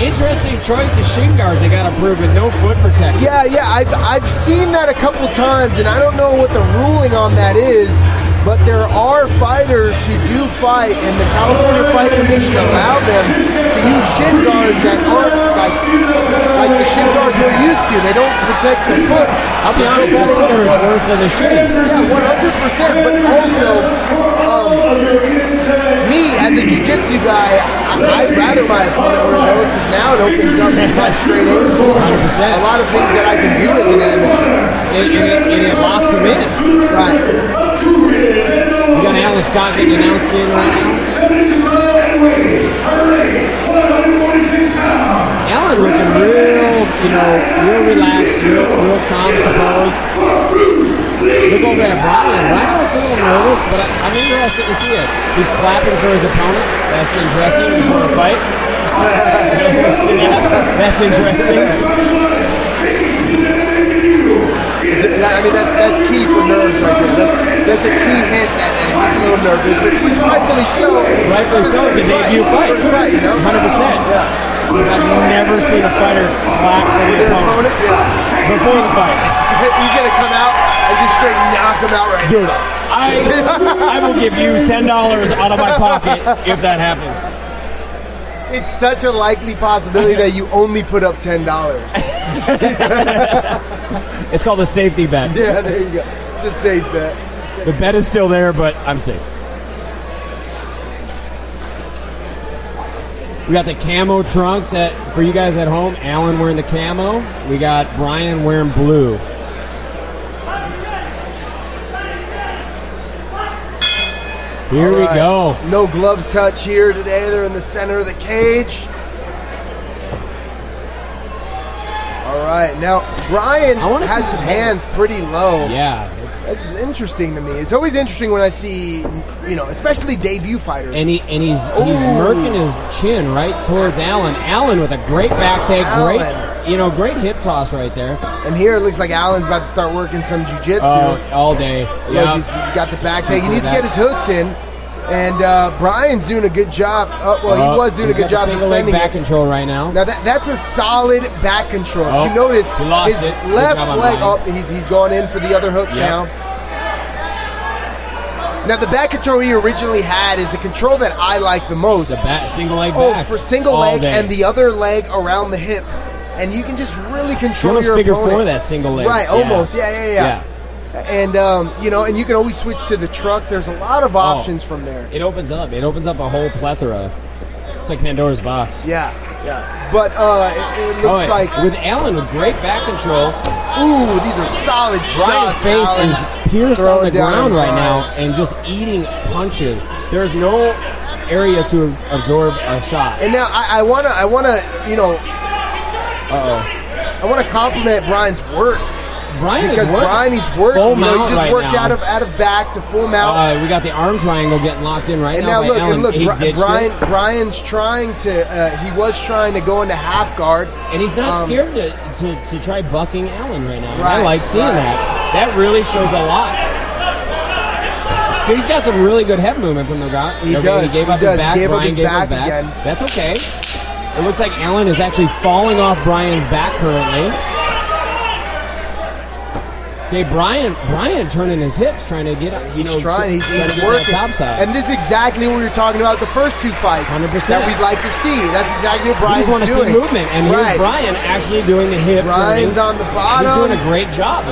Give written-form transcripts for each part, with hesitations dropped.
Interesting choice of shin guards. They got approved with no foot protection. Yeah, I've seen that a couple times, and I don't know what the ruling on that is, but there are fighters who do fight, and the California Fight Commission allowed them to use shin guards that aren't like the shin guards we're used to. They don't protect the foot. I'll be honest, the footer is worse than the shin. Yeah, 100%. But also, me as a jiu-jitsu guy, I'd rather my opponent wear those because now it opens up my straight ankle. 100%. A lot of things that I can do as an amateur. And it locks them in. Right. We got Allan Stott getting announced in right now. Allan looking real relaxed, real calm, composed. Look over at Bryan. Rhino looks a little nervous, but I'm interested to see it. He's clapping for his opponent. That's interesting before a fight. That's interesting. I mean, that's key for nerves right there. That's a key hint that he's a little nervous, but which rightfully so. Rightfully so. It's a debut fight. First fight, 100%. Yeah. I've never seen a fighter clap for the opponent. Before the fight. He's going to come out and just straight knock him out right now. Dude, I will give you $10 out of my pocket if that happens. It's such a likely possibility that you only put up $10. It's called a safety bet. Yeah, there you go. It's a safe bet. The bet is still there, but I'm safe. We got the camo trunks for you guys at home. Allan wearing the camo. We got Bryan wearing blue. Here we go. No glove touch here today. They're in the center of the cage. All right. Now, Bryan has his hands pretty low. Yeah. That's interesting to me. It's always interesting when I see, especially debut fighters. And he's murking his chin right towards Allan. Allan with a great back take, great hip toss right there. And here it looks like Allan's about to start working some jiu-jitsu. All day. Yeah, he's got the back take. He needs to get his hooks in. And Bryan's doing a good job. He was doing a good job defending back control right now. Now that's a solid back control. If you notice, his left leg he's gone in for the other hook now. Now the back control he originally had is the control that I like the most. The single leg back. For single leg and the other leg around the hip. And you can just really control your figure opponent. for that single leg. Right, almost. Yeah. And and you can always switch to the truck. There's a lot of options from there. It opens up a whole plethora. It's like Pandora's box. Yeah. But it looks like with Allan with great back control. Ooh, these are solid Bryan's shots. face is pierced on the ground right now and just eating punches. There's no area to absorb a shot. And now I wanna compliment Bryan's work. Bryan he's working. Full mount he just right worked now. out of back to full mount. We got the arm triangle getting locked in right and now. And look, Bryan's trying to. He was trying to go into half guard, and he's not scared to try bucking Allan right now. Right, I like seeing that. That really shows a lot. So he's got some really good head movement from the ground. He does. He gave up his back. Bryan gave back his back again. That's okay. It looks like Allan is actually falling off Bryan's back currently. Okay, Bryan turning his hips, trying to get He's trying. He's working. Top side. And this is exactly what we were talking about the first two fights. 100%. That we'd like to see. That's exactly what Bryan's doing. We just want to see movement, and here's Bryan actually doing the hip Bryan's turning. on the bottom. He's doing a great job.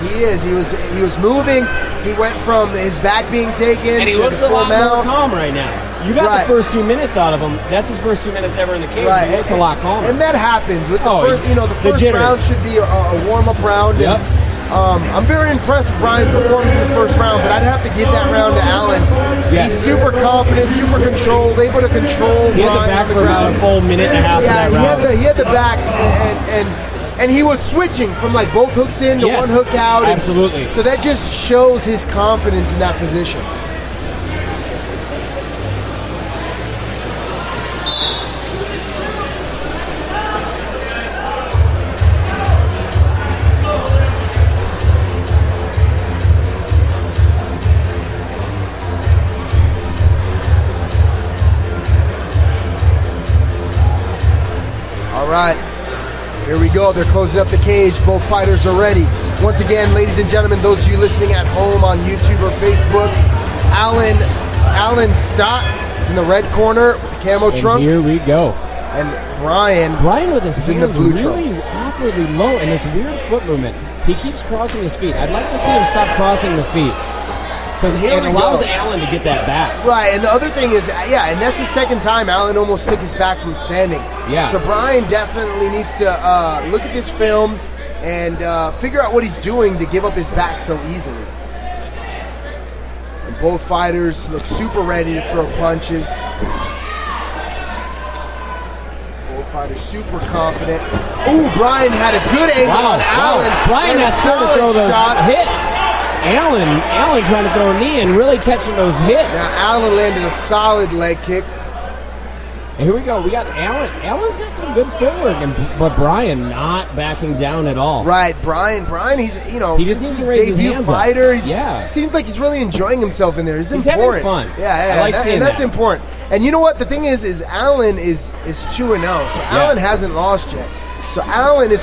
He is. He was moving. He went from his back being taken and he to looks the a lot more calm right now. You got the first 2 minutes out of him. That's his first 2 minutes ever in the cage. Right. He looks a lot calmer. And that happens with the first. The first round should be a warm-up round. Yep. I'm very impressed with Bryan's performance in the first round, but I'd have to give that round to Allan. Yes. He's super confident, super controlled, able to control He had the back for about a full minute and a half of that round. He had the back, and he was switching from like both hooks in to one hook out. Absolutely. So that just shows his confidence in that position. go. They're closing up the cage. Both fighters are ready. Once again, ladies and gentlemen, those of you listening at home on YouTube or Facebook, Allan Stott is in the red corner with the camo trunks. Here we go. And Bryan with his hands in the blue really trunks. awkwardly low and this weird foot movement. He keeps crossing his feet. I'd like to see him stop crossing the feet because it allows Allan to get that back. Right, and the other thing is, and that's the second time Allan almost took his back from standing. Yeah. So Bryan definitely needs to look at this film and figure out what he's doing to give up his back so easily. And both fighters look super ready to throw punches. Fighter super confident. Ooh, Bryan had a good angle on Allan. Bryan has still to throw those hits. Allan trying to throw a knee and really catching those hits. Now Allan landed a solid leg kick. And here we go. We got Allan. Allan's got some good footwork, but Bryan not backing down at all. Right, Bryan. He's he just needs to raise his hands fighter. Up. Seems like he's really enjoying himself in there. It's important. Having fun. Yeah, I like seeing that's important. And you know what? The thing is Allan is 2-0, so Allan hasn't lost yet. So Allan is,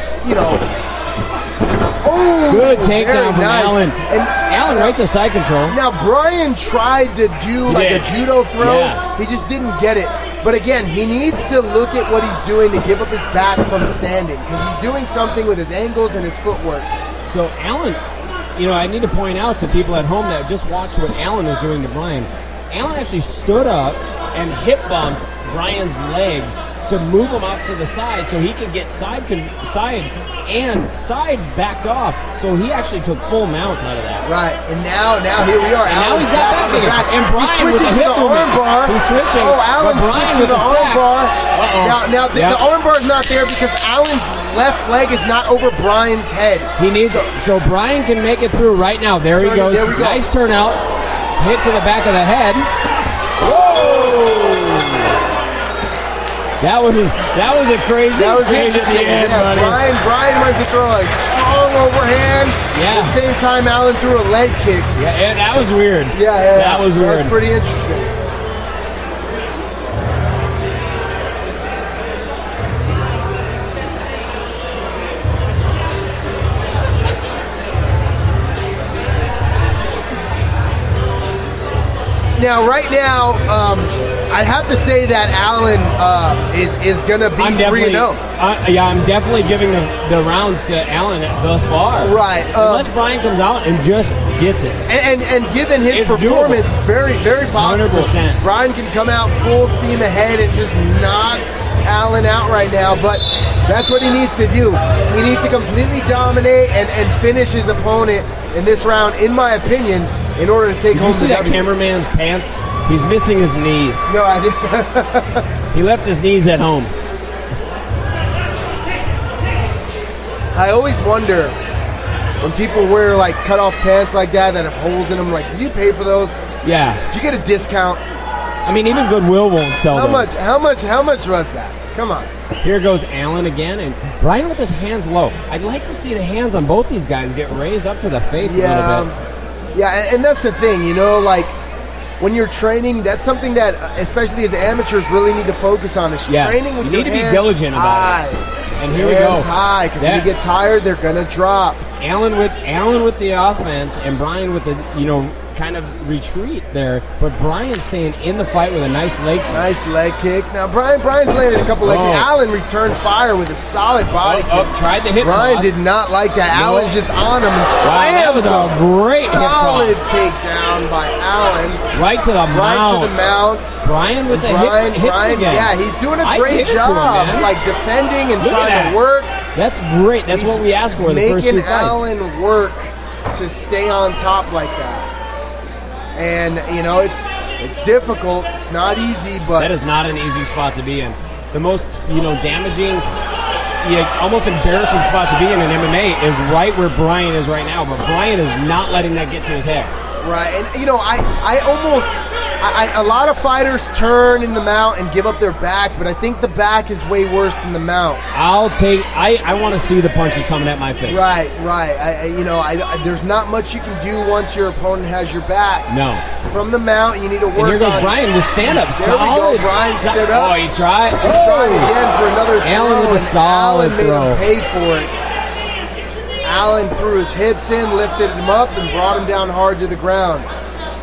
good takedown from Allan. And Allan right to side control. Now Bryan tried to do a judo throw. Yeah. He just didn't get it. But again, he needs to look at what he's doing to give up his back from standing because he's doing something with his angles and his footwork. So Allan, I need to point out to people at home that just watched what Allan was doing to Bryan. Allan actually stood up and hip bumped Bryan's legs to move him off to the side so he could get side backed off. So he actually took full mount out of that. Right, and now here we are. And now he's got back again. And Bryan with the hip movement. He's switching. Oh, Allan Bryan with the arm bar. Now the arm bar is not there because Allan's left leg is not over Bryan's head. He needs so Bryan can make it through right now. There he goes. There we go. Nice turnout. Hit to the back of the head. Whoa! That was a crazy. That was interesting. Buddy. Bryan went to throw a strong overhand. Yeah. At the same time, Allan threw a leg kick. Yeah, that was weird. Yeah. That was weird. That's pretty interesting. Now, right now, I'd have to say that Allan is going to be 3-0. I'm definitely giving the rounds to Allan thus far. Right. Unless Bryan comes out and just gets it. And given his performance, it's very, very possible. 100%. Bryan can come out full steam ahead and just knock Allan out right now, but that's what he needs to do. He needs to completely dominate and finish his opponent in this round, in my opinion, in order to take home the W. Did you see that cameraman's pants? He's missing his knees. No, I didn't. He left his knees at home. I always wonder when people wear cut-off pants like that have holes in them. Did you pay for those? Yeah. Did you get a discount? I mean, even Goodwill won't sell those. How much was that? Come on. Here goes Allan again, and Bryan with his hands low. I'd like to see the hands on both these guys get raised up to the face a little bit. Yeah, and that's the thing, when you're training, that's something that, especially as amateurs, really need to focus on. Is training with you need to be diligent about it. And here we go. High, because when you get tired, they're gonna drop. Allan with the offense, and Bryan with the kind of retreat there, but Bryan's staying in the fight with a nice leg kick. Nice leg kick. Now Bryan's landed a couple leg kicks. Allan returned fire with a solid body kick. Tried the hip Bryan toss. did not like that. Allan's just on him and slams. That was a great solid hip toss. takedown by Allan. Right to the mount. Bryan with the hips again. Yeah, he's doing a great job, defending and trying to work. That's great. That's what we asked for the first two fights. Making Allan work to stay on top like that. And, it's difficult. It's not easy, but... That is not an easy spot to be in. The most, damaging, almost embarrassing spot to be in MMA is right where Bryan is right now. But Bryan is not letting that get to his head. Right, and you know, a lot of fighters turn in the mount and give up their back, but I think the back is way worse than the mount. I want to see the punches coming at my face. Right. There's not much you can do once your opponent has your back. No. From the mount, you need to work on. And here goes Bryan with stand-up. There solid. we go. Bryan stood up. Oh, he tried. He tried again for another throw. Allan with a solid Allan made throw. him pay for it. Allan threw his hips in, lifted him up, and brought him down hard to the ground.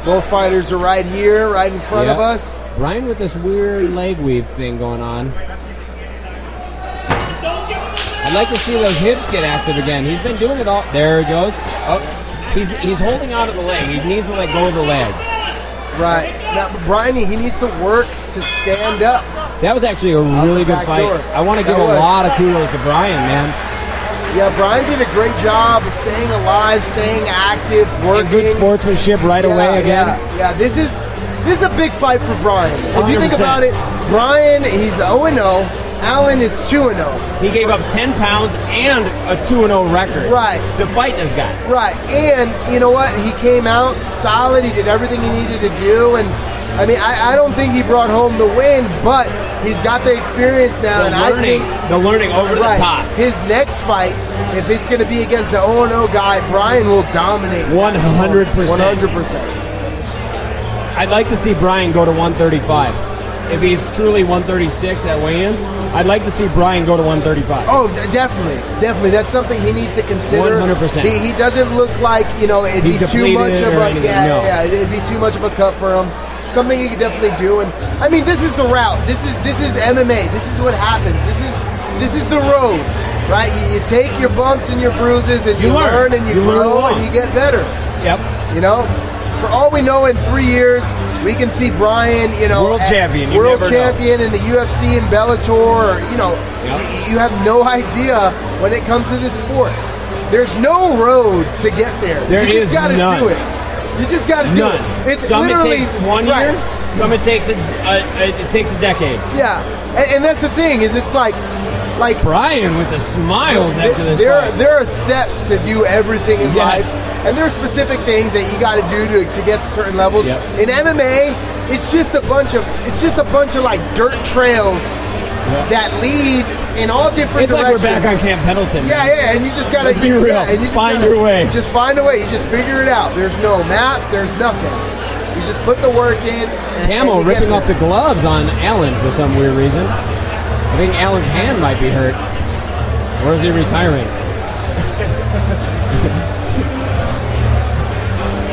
Both fighters are right here, right in front of us. Bryan with this weird leg weave thing going on. I'd like to see those hips get active again. He's been doing it all. There he goes. Oh, he's holding out of the leg. He needs to let go of the leg. Right. Now, Bryan, he needs to work to stand up. That was actually a really good fight. Door. I want to give a lot of kudos to Bryan, man. Yeah, Bryan did a great job of staying alive, staying active, working. And good sportsmanship right away again. Yeah, this is a big fight for Bryan. If you think 100%. about it, Bryan, he's 0-0. Allan is 2-0. He gave up 10 pounds and a 2-0 record to fight this guy. Right, and you know what? He came out solid. He did everything he needed to do, and I mean, I don't think he brought home the win, but he's got the experience now, The learning over the top. His next fight, if it's going to be against the 0-0 guy, Bryan will dominate. 100%. 100%. I'd like to see Bryan go to 135. If he's truly 136 at weigh-ins, I'd like to see Bryan go to 135. Oh, definitely. That's something he needs to consider. 100%. He doesn't look like, it'd He's be too much of a it'd be too much of a cut for him. Something he could definitely do, and I mean, this is the route. This is MMA. This is what happens. This is the road, right? You take your bumps and your bruises, and you learn and you grow and you get better. Yep. For all we know, in 3 years, we can see Bryan, world champion. World champion in the UFC and Bellator. You have no idea when it comes to this sport. There's no road to get there. There you is just gotta none. do it. You just got to do it. It's some literally it takes 1 year. Some it takes a decade. Yeah, and that's the thing is it's like Bryan with the smiles after this fight. There are steps to do everything in life, and there are specific things that you got to do to get to certain levels. Yep. In MMA, it's just a bunch of like dirt trails that lead in all different directions. It's like we're back on Camp Pendleton. Yeah, and you just got to be real. and you just find your way. Just find a way. You just figure it out. There's no map. There's nothing. You just put the work in. C.A.M.O ripping off the gloves on Allan for some weird reason. I think Allan's hand might be hurt. Or is he retiring?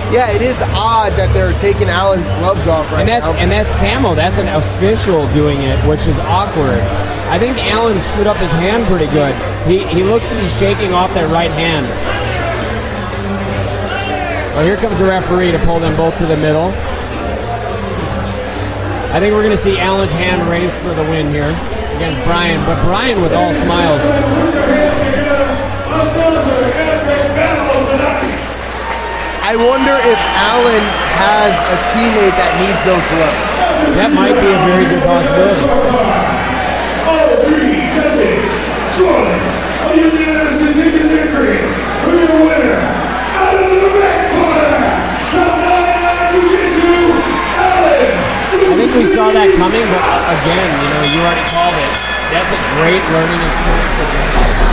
Yeah, it is odd that they're taking Allan's gloves off right now. And that's C.A.M.O. That's an official doing it, which is awkward. I think Allan screwed up his hand pretty good. He looks to be shaking off that right hand. Oh, here comes the referee to pull them both to the middle. I think we're going to see Allan's hand raised for the win here against Bryan, but Bryan with all smiles. I wonder if Allan has a teammate that needs those gloves. That might be a very good possibility. All three judges, swords, a unanimous decision victory for your winner, out of the red corner, the Jiu Jitsu, Allan. I think we saw that coming, but again, you already called it. That's a great learning experience for him.